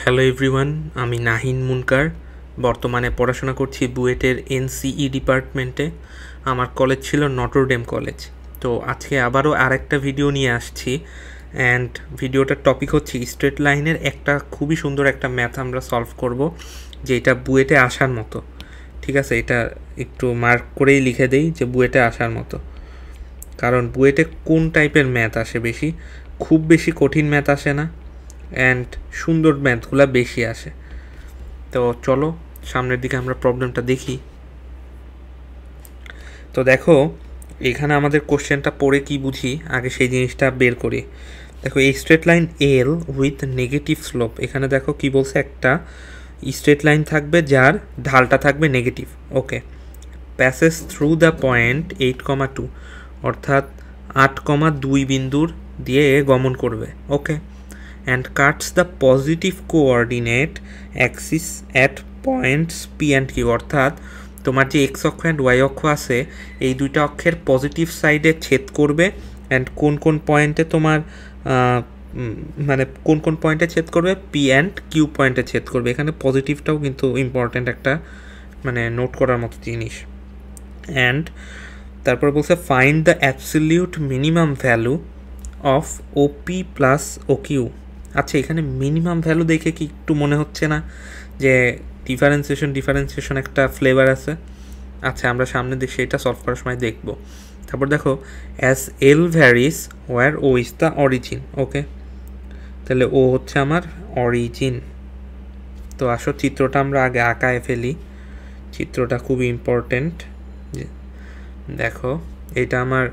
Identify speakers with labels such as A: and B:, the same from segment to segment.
A: Hello everyone, আমি নাহিন মুনকার। বর্তমানে পড়াশোনা করছি বুয়েটের এনসিই ডিপার্টমেন্টে। আমার কলেজ ছিল নটরডেম কলেজ। তো আজকে আবারও আরেকটা ভিডিও নিয়ে আসছি, অ্যান্ড ভিডিওটার টপিক হচ্ছে স্ট্রেট লাইনের একটা খুবই সুন্দর একটা ম্যাথ আমরা সলভ করব, যেটা বুয়েটে আসার মতো। ঠিক আছে, এটা একটু মার্ক করেই লিখে দেই যে বুয়েটে আসার মতো, কারণ বুয়েটে কোন টাইপের ম্যাথ আসে বেশি, খুব বেশি কঠিন ম্যাথ আসে না, অ্যান্ড সুন্দর ম্যাথগুলো বেশি আসে। তো চলো সামনের দিকে আমরা প্রবলেমটা দেখি। তো দেখো, এখানে আমাদের কোশ্চেনটা পড়ে কি বুঝি আগে সেই জিনিসটা বের করি। দেখো, এই straight line L with negative slope, এখানে দেখো কি বলছে, একটা স্ট্রেট লাইন থাকবে যার ঢালটা থাকবে negative. Okay, passes through the point 8,2, অর্থাৎ 8,2 বিন্দুর দিয়ে গমন করবে। ওকে, and cuts the positive coordinate axis at points P and Q, অর্থাৎ তোমার যে এক্স অক্ষ অ্যান্ড ওয়াই অক্ষ আছে এই দুইটা অক্ষের পজিটিভ সাইডে ছেদ করবে, অ্যান্ড কোন কোন পয়েন্টে তোমার মানে কোন কোন পয়েন্টে ছেদ করবে, পি অ্যান্ড কিউ পয়েন্টে ছেদ করবে। এখানে পজিটিভটাও কিন্তু ইম্পর্ট্যান্ট একটা মানে নোট করার মতো জিনিস। অ্যান্ড তারপর বলছে find the absolute minimum value of OP plus O Q. আচ্ছা, এখানে মিনিমাম ভ্যালু দেখে কি একটু মনে হচ্ছে না যে ডিফারেন্সিয়েশন একটা ফ্লেভার আছে? আচ্ছা, আমরা সামনে দিয়ে সেটা সলভ করার সময় দেখব। তারপর দেখো, as L varies where O is the origin. Okay, তাহলে ও হচ্ছে আমার অরিজিন। তো আসো চিত্রটা আমরা আগে আঁকায় ফেলি, চিত্রটা খুবই ইম্পর্টেন্ট। দেখো, এটা আমার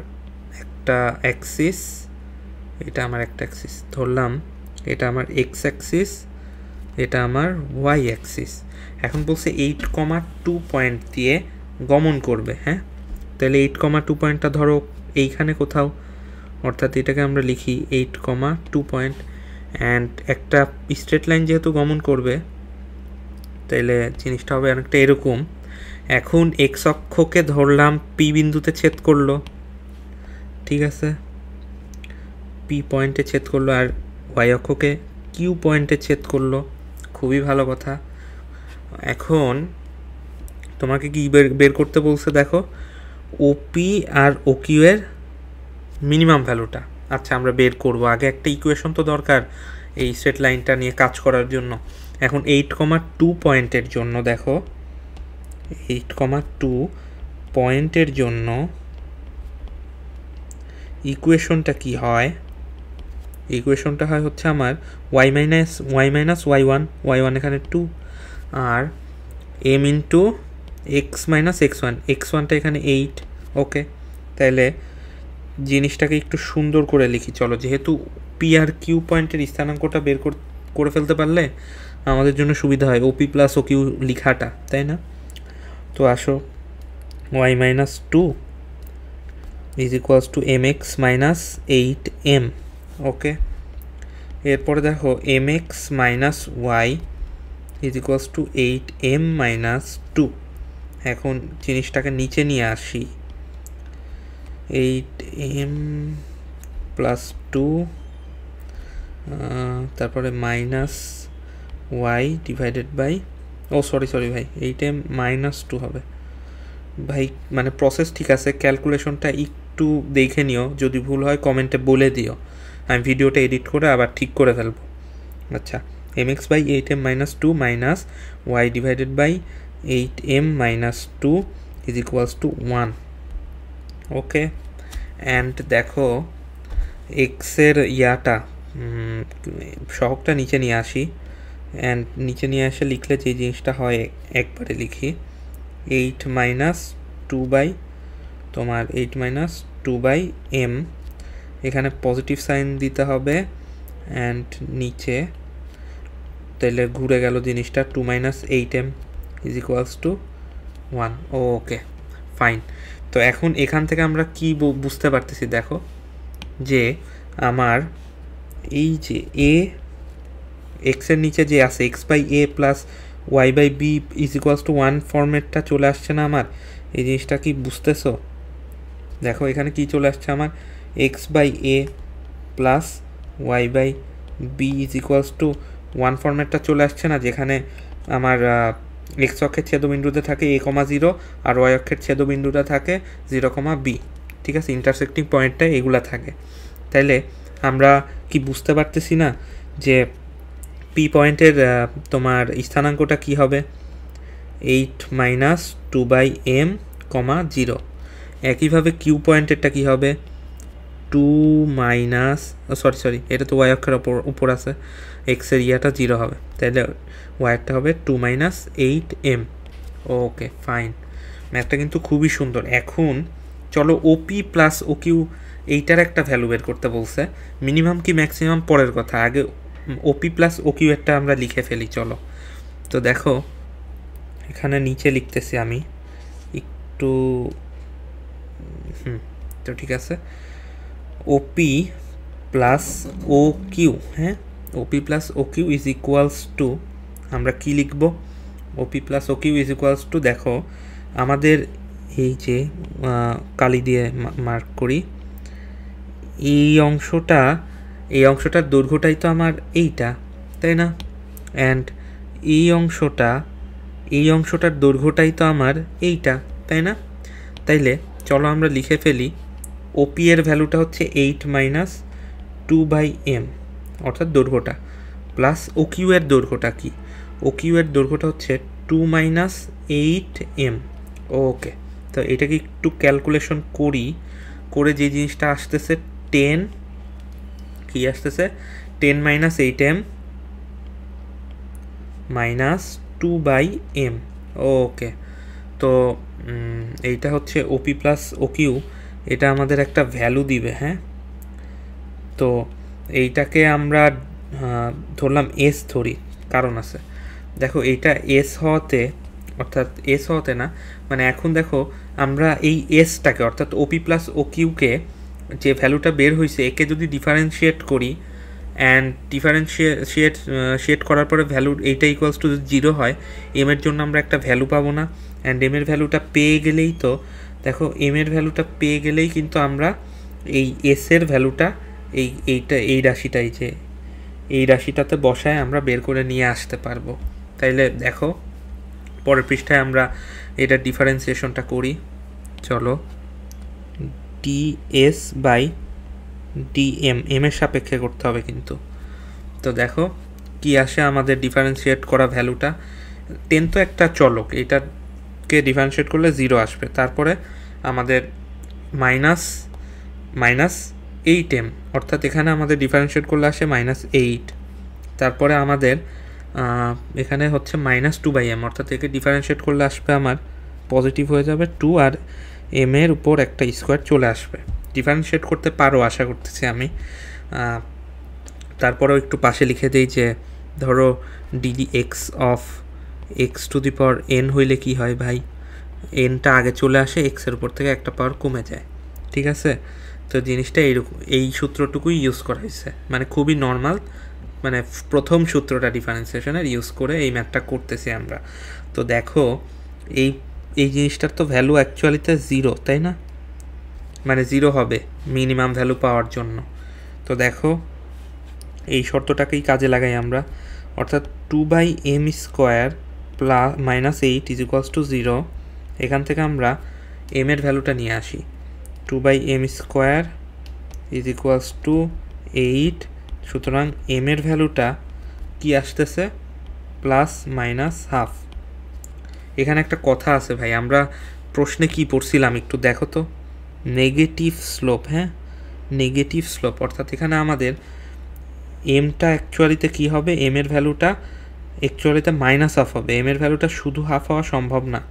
A: একটা অ্যাক্সিস, এটা আমার একটা অ্যাক্সিস ধরলাম, এটা আমার এক্স অ্যাক্সিস, এটা আমার ওয়াই অ্যাক্সিস। এখন বলছে 8,2 পয়েন্ট দিয়ে গমন করবে। হ্যাঁ, তাহলে 8,2 পয়েন্টটা ধরো এইখানে কোথাও, অর্থাৎ এটাকে আমরা লিখি 8,2 পয়েন্ট। অ্যান্ড একটা স্ট্রেট লাইন যেহেতু গমন করবে, তাইলে জিনিসটা হবে অনেকটা এরকম। এখন এক্স অক্ষকে ধরলাম পি বিন্দুতে ছেদ করলো, ঠিক আছে, পি পয়েন্টে ছেদ করলো, আর ওয়াই অক্ষকে কিউ পয়েন্টে ছেদ করলো। খুবই ভালো কথা। এখন তোমাকে কি বের করতে বলছে, দেখো ওপি আর ও কিউ এর মিনিমাম ভ্যালুটা। আচ্ছা, আমরা বের করব, আগে একটা ইকুয়েশন তো দরকার এই স্ট্রেট লাইনটা নিয়ে কাজ করার জন্য। এখন 8,2 পয়েন্টের জন্য দেখো, 8,2 পয়েন্টের জন্য ইকুয়েশনটা কি হয়? ইকুয়েশনটা হয় হচ্ছে আমার ওয়াই মাইনাস ওয়াই ওয়ান এখানে 2, আর M into X minus X ওয়ানটা এখানে 8। ওকে, তাহলে জিনিসটাকে একটু সুন্দর করে লিখি চলো, যেহেতু পি আর কিউ পয়েন্টের স্থানাঙ্কটা বের করে ফেলতে পারলে আমাদের জন্য সুবিধা হয় ওপি প্লাস ও কিউ লিখাটা, তাই না? তো আসো, Y minus 2 is equals to M X minus 8m। Okay, এরপরে দেখো M X minus Y is equals to 8m minus 2। এখন জিনিসটাকে নিচে নিয়ে আসি, 8m প্লাস 2, তারপরে minus Y divided by, sorry ভাই, 8m মাইনাস 2 হবে ভাই। মানে প্রসেস ঠিক আছে, ক্যালকুলেশনটা একটু দেখে নিও, যদি ভুল হয় কমেন্টে বলে দিও, আমি ভিডিওটা এডিট করে আবার ঠিক করে ফেলবো। আচ্ছা, mx by 8m minus 2 minus Y divided by 8m minus 2 is equals to 1। Okay, and দেখো এক্সের ইয়াটা সহগটা নিচে নিয়ে আসি, অ্যান্ড নিচে নিয়ে এসে লিখলে যে জিনিসটা হয় একবারে লিখি, 8 মাইনাস 2 বাই তোমার 8 মাইনাস 2 বাই m, এখানে পজিটিভ সাইন দিতে হবে, অ্যান্ড নিচে তাহলে ঘুরে গেল জিনিসটা, 2 minus 8m is equals to 1। Okay, fine. তো এখন এখান থেকে আমরা কি বুঝতে পারতেছি, দেখো যে আমার এই যে এ এক্সের নিচে যে আছে X by A plus Y by B is equals to 1 ফর্মেটটা চলে আসছে না আমার? এই জিনিসটা কি বুঝতেছো? দেখো এখানে কি চলে আসছে আমার, x by A plus Y by B is equals to one ফরম্যাটটা চলে আসছে না, যেখানে আমার এক্স অক্ষের ছেদবিন্দুতে থাকে a,0 আর ওয়াই অক্ষের ছেদবিন্দুটা থাকে 0,b। ঠিক আছে, ইন্টারসেক্টিং পয়েন্টটায় এগুলা থাকে। তাইলে আমরা কি বুঝতে পারতেছি না যে পি পয়েন্টের তোমার স্থানাঙ্কটা কি হবে? 8 - 2/m, 0। একইভাবে কিউ পয়েন্টেরটা কি হবে? 2 মাইনাস, সরি এটা তো ওয়াই অক্ষের উপর আছে, এক্সের ইয়াটা 0 হবে, তাহলে ওয়াইটা হবে 2 - 8m। ওকে ফাইন, ম্যাথটা কিন্তু খুবই সুন্দর। এখন চলো ওপি প্লাস ও কিউ এইটার একটা ভ্যালু বের করতে বলছে, মিনিমাম কি ম্যাক্সিমাম পরের কথা, আগে ওপি প্লাস ও কিউ একটা আমরা লিখে ফেলি। চলো, তো দেখো এখানে নিচে লিখতেছি আমি একটু, তো ঠিক আছে, ওপি প্লাস ও কিউ, হ্যাঁ, OP plus O Q is equals to, আমরা কি লিখব? OP plus O Q is equals to, দেখো আমাদের এই যে কালি দিয়ে মার্ক করি, এই অংশটার দৈর্ঘ্যটাই তো আমার এইটা, তাই না? অ্যান্ড এই অংশটার দৈর্ঘ্যটাই তো আমার এইটা, তাই না? তাইলে চলো আমরা লিখে ফেলি, ওপি এর ভ্যালুটা হচ্ছে 8 - 2/m, অর্থাৎ দৈর্ঘ্যটা, প্লাস ও কিউ এর দৈর্ঘ্যটা কি? ও কিউ এর দৈর্ঘ্যটা হচ্ছে 2 - 8m। ওকে, তো এটাকে একটু ক্যালকুলেশন করে যে জিনিসটা আসতেছে 10, কি আসতেছে? 10 - 8m - 2/m। ওকে, তো এইটা হচ্ছে ওপি প্লাস ও কিউ, এটা আমাদের একটা ভ্যালু দিবে, হ্যাঁ। তো এইটাকে আমরা ধরলাম এস ধরি, কারণ আছে, দেখো এইটা এস হওয়াতে, অর্থাৎ এস হওয়াতে না, মানে এখন দেখো আমরা এই এসটাকে, অর্থাৎ ওপি প্লাস ও কিউকে, যে ভ্যালুটা বের হয়েছে একে যদি ডিফারেন্সিয়েট করি, অ্যান্ড ডিফারেন্সিয়েট করার পরে ভ্যালু এইটা ইকুয়ালস টু 0 হয়, এম এর জন্য আমরা একটা ভ্যালু পাবো না, অ্যান্ড এম এর ভ্যালুটা পেয়ে গেলেই তো, দেখো এম এর ভ্যালুটা পেয়ে গেলেই কিন্তু আমরা এই এস এর ভ্যালুটা এই রাশিটাই, যে এই রাশিটাতে বসায় আমরা বের করে নিয়ে আসতে পারবো। তাইলে দেখো পরের পৃষ্ঠায় আমরা এটা ডিফারেন্সিয়েশনটা করি। চলো, ডিএস বাই ডিএম, এম এর সাপেক্ষে করতে হবে কিন্তু। তো দেখো কি আসে আমাদের ডিফারেন্সিয়েট করা ভ্যালুটা, 10 তো একটা চলক, এইটাকে ডিফারেন্সিয়েট করলে 0 আসবে, তারপরে আমাদের -8m, অর্থাৎ এখানে আমাদের ডিফারেন্সিয়েট করলে আসে -8, তারপরে আমাদের এখানে হচ্ছে -2/m, অর্থাৎ একে ডিফারেন্সিয়েট করলে আসবে আমার পজিটিভ হয়ে যাবে 2, আর এম এর উপর একটা স্কোয়ার চলে আসবে। ডিফারেন্সিয়েট করতে পারো আশা করতেছি আমি। তারপরেও একটু পাশে লিখে দিই যে ধরো ডিডি এক্স অফ x⁴n হইলে কি হয় ভাই, এনটা আগে চলে আসে, এক্সের উপর থেকে একটা পাওয়ার কমে যায়। ঠিক আছে, তো জিনিসটা এইরকম, এই সূত্রটুকুই ইউজ করা হয়েছে, মানে খুবই নর্মাল, মানে প্রথম সূত্রটা ডিফারেন্সিয়েশনের ইউজ করে এই ম্যাথটা করতেছি আমরা। তো দেখো এই জিনিসটার তো ভ্যালু অ্যাকচুয়ালিতে 0, তাই না? মানে 0 হবে মিনিমাম ভ্যালু পাওয়ার জন্য। তো দেখো এই শর্তটাকেই কাজে লাগাই আমরা, অর্থাৎ 2/m² -8 = 0। এখান থেকে আমরা m এর ভ্যালুটা নিয়ে আসি, 2/m² = 8, সুতরাং m এর ভ্যালুটা কি আসতেছে? +-½ এখানে একটা কথা আছে ভাই, আমরা প্রশ্নে কি পড়ছিলাম একটু দেখো তো, নেগেটিভ স্লোপ, হ্যাঁ, নেগেটিভ স্লোপ, অর্থাৎ এখানে আমাদের এমটা অ্যাকচুয়ালিতে কি হবে, এম এর ভ্যালুটা অ্যাকচুয়ালিতে -½ হবে, এম এর ভ্যালুটা শুধু হাফ হওয়া সম্ভব না,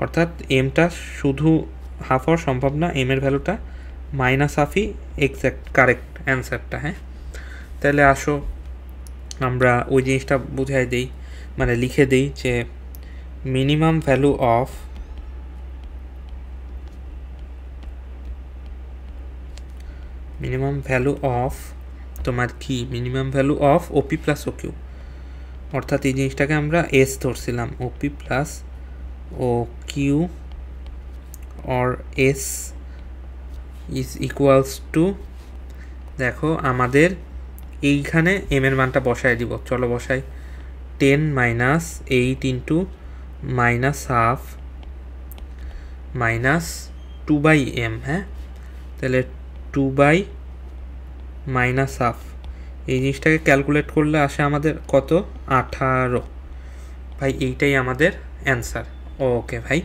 A: অর্থাৎ এমটা শুধু হাফ হওয়া সম্ভব না, এম এর ভ্যালুটা -½ এক্স্যাক্ট কারেক্ট অ্যান্সারটা, হ্যাঁ। তাহলে আসো আমরা ওই জিনিসটা বুঝাই দিই, মানে লিখে দিই যে মিনিমাম ভ্যালু অফ তোমার কি, minimum value of OP plus O Q, অর্থাৎ এই জিনিসটাকে আমরা এস ধরছিলাম, OP plus O Q or S is equals to, দেখো আমাদের এইখানে এম এর মানটা বসায় দিব। চলো বসাই। 10 minus 8 into minus half minus 2/m। হ্যাঁ, তাহলে 2 মাইনাস হাফ, এই জিনিসটাকে ক্যালকুলেট করলে আসে আমাদের কত, 18। ভাই এইটাই আমাদের অ্যান্সার। ওকে ভাই,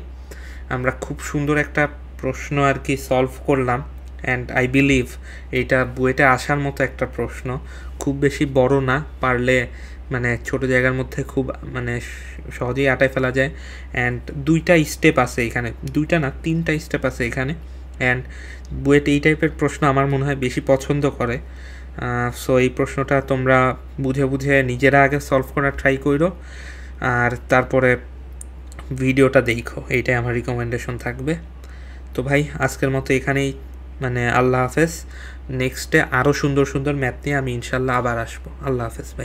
A: আমরা খুব সুন্দর একটা প্রশ্ন আর কি সলভ করলাম। অ্যান্ড আই বিলিভ এইটা বুয়েটে আসার মতো একটা প্রশ্ন, খুব বেশি বড় না, পারলে মানে ছোট জায়গার মধ্যে খুব মানে সহজেই আটায় ফেলা যায়। অ্যান্ড 2টা স্টেপ আছে এখানে, 2টা না 3টা স্টেপ আছে এখানে। অ্যান্ড বুয়েট এই টাইপের প্রশ্ন আমার মনে হয় বেশি পছন্দ করে। সো এই প্রশ্নটা তোমরা বুঝে বুঝে নিজেরা আগে সলভ করার ট্রাই করো, আর তারপরে ভিডিওটা দেখো, এইটাই আমার রিকমেন্ডেশন থাকবে। তো ভাই আজকের মতো এখানেই, মানে আল্লাহ হাফেজ। নেক্সটে আরও সুন্দর সুন্দর ম্যাথ নিয়ে আমি ইনশাল্লাহ আবার আসবো। আল্লাহ হাফেজ ভাই।